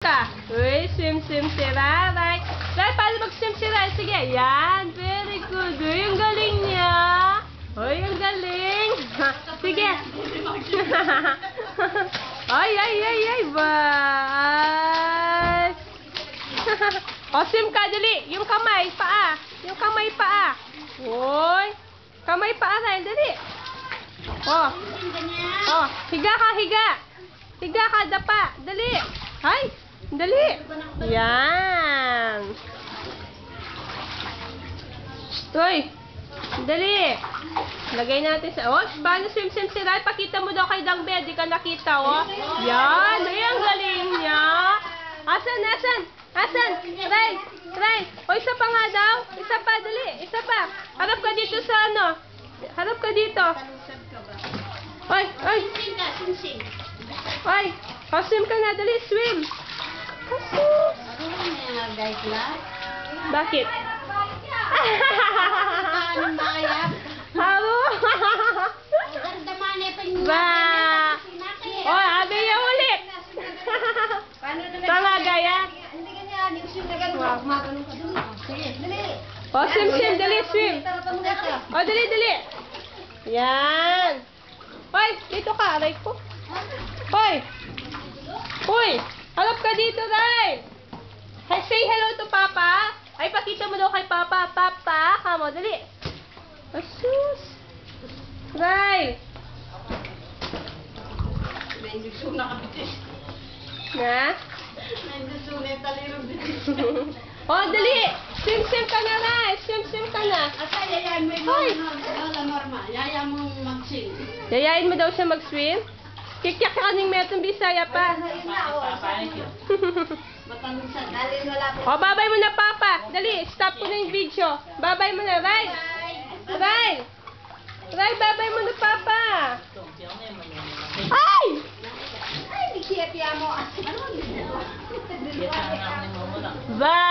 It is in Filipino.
ka. Uy, swim si Ray. Ray, paano mag-swim si Ray? Sige, yan. Very good. Uy, ang galing niya. Uy, ang galing. Sige. Ay. Bye. O, swim ka, dali. Yung kamay, paa. Uy. Kamay, paa, Ray, dali. Oh, higa ka. Higa ka, dapa. Dali. Ay, dali. Yan. Uy, dali. Lagay natin sa... Oh, paano swim si Ray? Pakita mo daw kay Dangbe. Di ka nakita, oh. Yan. Ay, ang galing niya. Asan? Ray. O, isa pa nga daw. Isa pa, dali. Isa pa. Harap ka dito sa ano. Harap ka dito. Ay. Ay, swim ka na. Dali, swim. Bakit? Haro. Ba. O, abaya ulit. Tama, gaya. O, swim. Dali, swim. O, dali. Yan. Hoy, dito ka. Aray ko. Hoy, halap ka dito, Ray. Say hello to Papa. Ay, pakita mo daw kay Papa. Papa, kamo, dali. Asus. Ray. Na? Oh, dali. Swim ka na, Ray. Swim ka na. Hoy. Yayain mo daw siya mag-swim? Kikyak ka ning metong Bisaya pa. O, babay mo na, Papa. Dali, stop ko na yung video. Babay mo na, Ray. Ray, babay mo na, Papa. Ay! Bye!